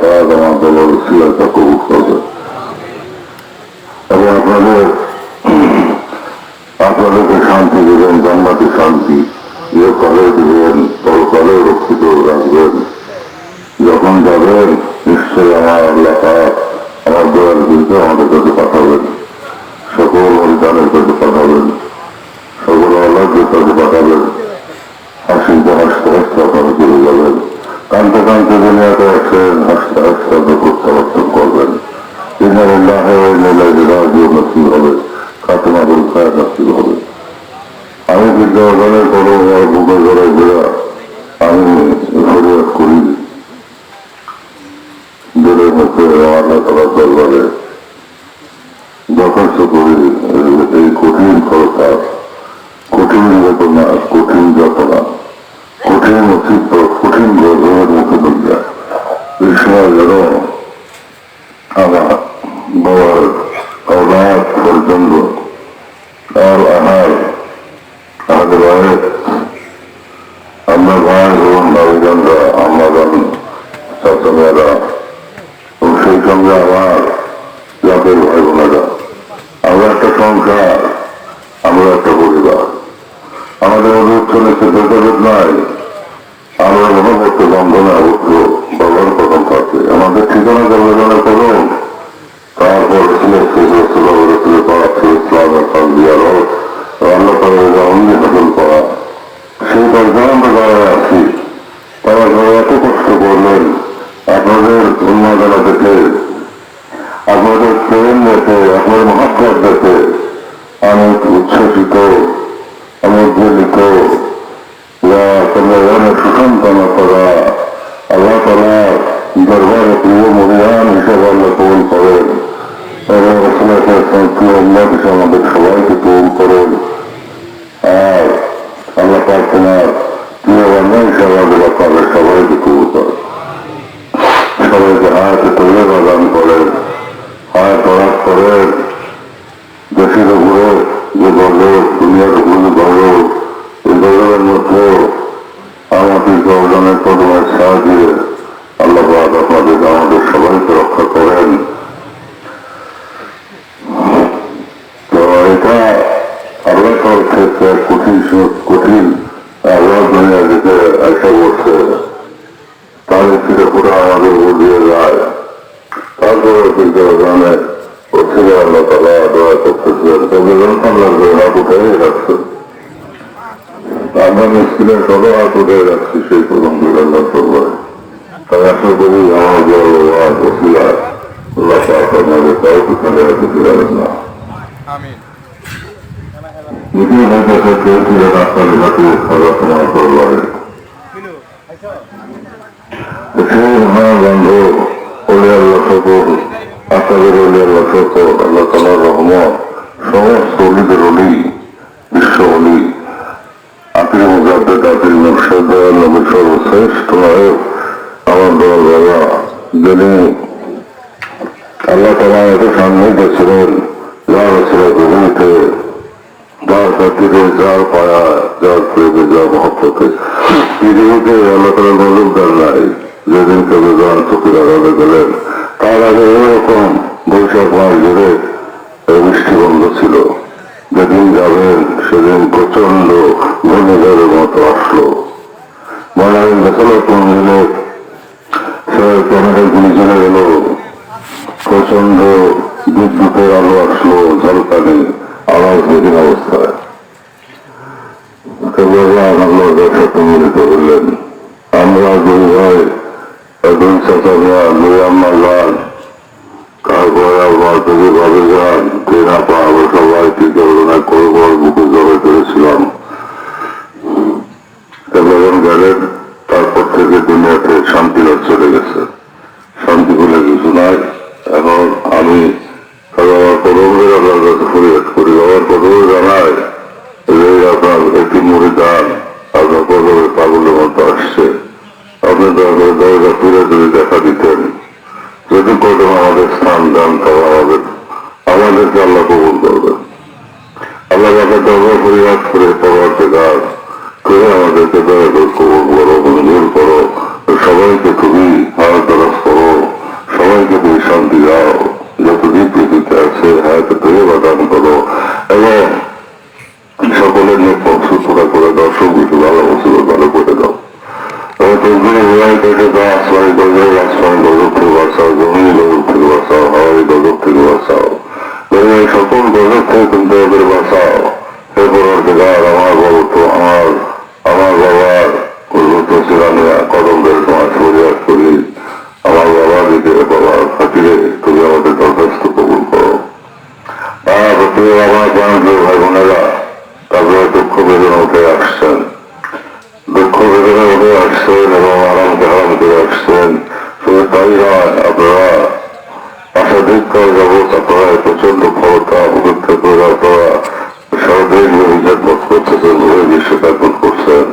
পাক আমার দলের সিলাটা কবুল করবে এবং আপনাদেরকে শান্তি দেবেন, জান্নাতি শান্তি ইহকালে দিবেন, পরকালে রক্ষিত রাখবেন। যখন যাবেন নিশ্চয়ই আমার আল্লাহ পাক আমার দয়ার বিরুদ্ধে আমাদের কাছে পাঠাবেন, সকল হরিদানের কাছে পাঠাবেন, সকল আল্লাহদের কাছে পাঠাবেন। হাসিতে হাসতে হাসতে আপনারা চলে যাবেন, কানতে কানতে দুনিয়াতে আসেন, হাসতে হাসতে আপনি প্রত্যাবর্তন করবেন। নসিব হবে, খাতমাগুল খায় নসিব হবে। আমি বিদ্যাবানের পর আমার বুকে জড়াই দেওয়া আমি ফরিয়াদ করি দূরের মুখে আল্লাহ তাআলার দরবারে দরখাস্ত করি এই কঠিন খরচা, কঠিন বেদনা, কঠিন যাতনা, কঠিন অস্তিত্ব, কঠিন গর্বের মুখে দুনিয়া এই সময় যেন আমার বাবার অবাধ পর্যন্ত আর আমাদের ভাইয়ের আমরা ভাই এবং ভাইজানরা আমরা চাচামেয়েরা এবং সেই সঙ্গে আমার জাতের ভাই বোনেরা, আমরা একটা সংসার, আমরা একটা পরিবার। আমাদের অনুষ্ঠানে সে ভেদাভেদ নাই, আমরা মনোবদ্ধ বন্ধনে আবদ্ধ বাবার কদম থাকে। আমাদের ঠিকানা জন্মজনের কদম, তারপর আল্লাহ তাআলা অঙ্গি হাসিল করা, সেই দরকার আমরা যারা আছি তারা এত কষ্ট করলেন আপনাদের উন্মাদনা দেখে, আপনাদের প্রেম দেখে, আপনাদের মহাত্মার দেখে আমি উচ্ছ্বসিত, আমি উদ্বেলিত। অনেক সুসন্তানা করা আল্লাহ তাআলা দরবারে প্রিয় মরিয়ান হিসেবে আল্লাহ কবুল করেন এবং প্রিয় উম্মত হিসেবে আমাদের সবাইকে কবুল করেন। আর আল্লাহ পাক তোমার প্রিয় বান্দা হিসেবে আপনাদের সবাইকে কবুল করেন, সবাইকে হায়াতে তৈরি দান করেন, হায়াত বরাদ করেন। দেশের উপরে যে গজব, দুনিয়ার উপরে যে গজব, এই গজবের মধ্যে আমাদের অর্জনের কদমের সাহায্যে আল্লাহ পাক আপনাদের আমাদের সবাইকে রক্ষা করেন। তো এটা আল্লাহ ক্ষেত্রে কঠিন আল্লাহ দুনিয়া যেতে আসা করছে, তাদের ফিরে পুরো আমাদের উপর দিয়ে যায়। তারপরে কিন্তু ওখানে ছিল আল্লাহ তাআলা দোয়া করতেছিলেন, তবে আল্লাহর দোয়া কোথায় রাখছেন, আমরা মিসকিনের সদা হাত উঠে রাখছি সেই প্রথম আল্লাহ সবাই। তাই আশা করি আমার ওসিলা আল্লাহ পাক আমাদের কাউকে ফেলে রাখতে পারেন না। দ্বিতীয় ঘটনা চেয়েছিলেন আপনার হাতে খাওয়া তোমার দরবারে সেই মহাবন্ধ ওলি আল্লাহ সকল, আপনাদের ওলি আল্লাহ সকল, আল্লাহ তাআলার রহমত সমস্ত অলিদের অলি, বিশ্ব অলি, আখির মুজাদ্দেদ, আখির মুরশিদ, নবী সর্বশ্রেষ্ঠ নায়ক আমার দল বাবা, যিনি আল্লাহ তাআলা এত সান্নিধ্যে ছিলেন, যার ছিল জমিতে, যার খাতিরে, যার পায়া, যার প্রেমে, যার মহব্বতে পৃথিবীতে আল্লাহ তাআলার নজরদার নাই। যেদিন কেউ যান চোখের আড়ালে গেলেন, তার আগে এরকম বৈশাখ মাস জুড়ে বৃষ্টি বন্ধ ছিল। যেদিন যাবেন সেদিন প্রচন্ড ঘূর্ণিঝড়ের মতো আসলো। মনে গেছিল কোন দিনে ক্যামেরা গুলি চলে গেল, প্রচন্ড বিদ্যুতের আলো আসলো, ঝলকানি আওয়াজ বিহীন অবস্থায়। আল্লাহর সাথে মিলিত করলেন। আমরা দুই ভাই, দুই চাচা মিয়া, দুই আম্মা যান, তারপরে আমার দুই ভাবে যান, তিন আপা, আমরা সবাই চিন্তা করবো বুকে জড়ে করেছিলাম। যখন গেলেন তারপর থেকে দুনিয়াতে শান্তি চলে গেছে, শান্তি বলে কিছু নাই। এখন আমি আমার কদমের আল্লাহর কাছে ফরিয়াদ করি, আমার কদমে জানায় যে আপনার একটি মুরিদান আপনার কদমের পাগলের মতো আসছে, আপনি দরজা ফিরে যদি দেখা দিতেন, যদি কদম আমাদের স্থান দেন তবে আমাদেরকে আল্লাহ কবুল করবেন। আল্লাহ কাছে দরজা ফরিয়াদ করে পাওয়ার দেখার করে আমাদেরকে দয়া করে কবুল করো, মঞ্জুর করো, সবাইকে তুমি হাত দরজ করো। বজ্রের আসমান গজব থেকে বাঁচাও, জমির গজব থেকে বাঁচাও, হাওয়াই গজব থেকে বাঁচাও, দুনিয়ার সকল গজব থেকে তুমি ওদের বাঁচাও। এরপর আমার বলো তো আমার বাবার কদমদের তোমার ফরিয়াদ করি, আমার বাবা দিকে বাবার খাতিরে তুমি আমাদের দরখাস্ত কবুল করো। আমার প্রাণপ্রিয় ভাই বোনেরা, তারপরে দুঃখ বেদনা উঠে আসছেন, দুঃখ বেদনা উঠে আসছেন এবং আরামকে হারাম করে আসছেন। শুধু তাই নয়, আপনারা আশাধিককাল যাবৎ আপনারা প্রচন্ড ক্ষমতা উপেক্ষা করে আপনারা সারাদিন হিজাত করতেছেন, ঘুরে বিশ্ব খ্যাতমত করছেন।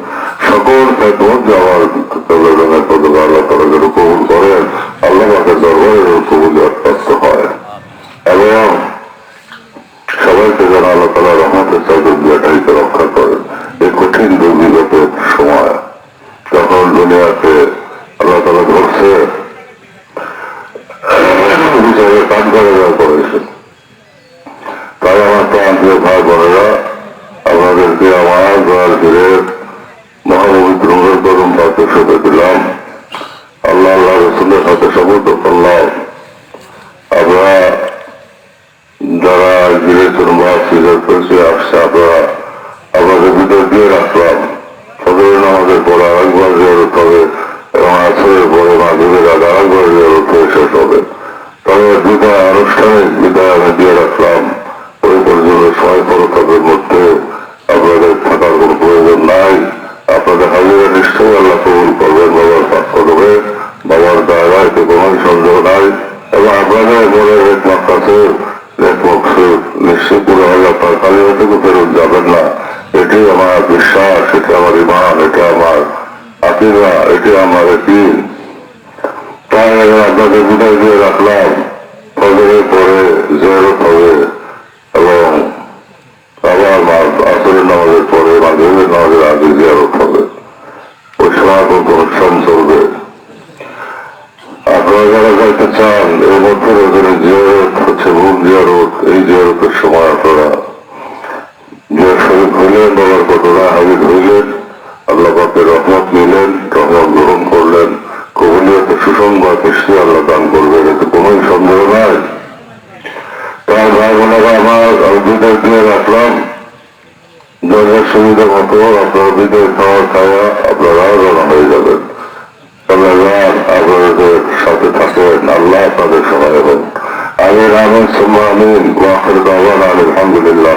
সকল খ্যাতমত যে আমার পদক আল্লাহ তারা যেন কবুল করেন, আল্লাহ আমাকে দরবারে কবুল প্রাপ্ত হয় এবং সবাইকে যেন আল্লাহ তালা রহমতের চাদর দিয়ে ঢাইতে রক্ষা করেন। এই কঠিন দুর্বিগতের সময় যখন দুনিয়াতে আল্লাহ তালা ধরছে বিচারে কাজ করে দেওয়া করেছে, তাই আমার প্রান্তীয় ভাই বোনেরা, আপনাদেরকে আমার দয়াল ফিরে মহাপবিত্র কদম পাতে শুধু দিলাম, আল্লাহ আল্লাহ রসুলের সাথে শপথ করলাম। আমরা যারা গিরেছেন বা সিজার করেছে আসছে, আপনারা আপনাদের ভিতর দিয়ে রাখলাম। ফজরের নামাজের পরে আরেকবার জিয়ারত হবে এবং আসরের পরে মাগরিবের আগে আরেকবার জিয়ারত হয়ে শেষ হবে। তবে বিদায় আনুষ্ঠানিক বিদায় আমি দিয়ে রাখলাম। ওই পর্যন্ত 6 পরতাদের মধ্যে আপনাদের থাকার কোন প্রয়োজন নাই। আপনাদের হাজিরা নিশ্চয়ই আল্লাহ কবুল করবেন বাবার পাক করবে, বাবার দায়রা, এতে কোন সন্দেহ নাই। এবং আপনাদের মনের একমাত্র কাছে নিশ্চয় পুরো হলে আপনার কালিমা থেকে ফেরত যাবেন না, এটি আমার বিশ্বাস, এটি আমার ইমান, এটা আমার আকিদা, এটি আমার দিন। তাই আপনাদের বিদায় দিয়ে রাখলাম। ফজরের পরে জিয়ারত হবে এবং আবার আসরের নামাজের পরে মাগরিবের নামাজের আগে জিয়ারত হবে। ওই সময় পর্যন্ত অনুষ্ঠান চলবে। আপনারা যারা যাইতে চান, এর মধ্যে ওদের জিয়ারত হচ্ছে মূল জিয়ারত। এই জিয়ারতের সময় আপনারা জিয়ার শরীফ হইলেন, বাবার ঘটনা হাজির হইলেন, আল্লাহ পাকের রহমত নিলেন, রহমত গ্রহণ করলেন, কবুলিয়তের সুসংবাদ নিশ্চয়ই আল্লাহ দান করবেন, এতে কোন সন্দেহ নাই। তার ভাই বোনেরা আমার বিদায় দিয়ে রাখলাম। যাদের সুবিধা মতো আপনারা বিদায় খাওয়া খাওয়া আপনারা রওনা হয়ে যাবেন। আপনাদের সাথে থাকেন, আল্লাহ আপনাদের সহায় হন। আমিন আমিন সুম্মা আমিন। ওয়া আখিরু দাওয়ানা আলহামদুলিল্লাহ।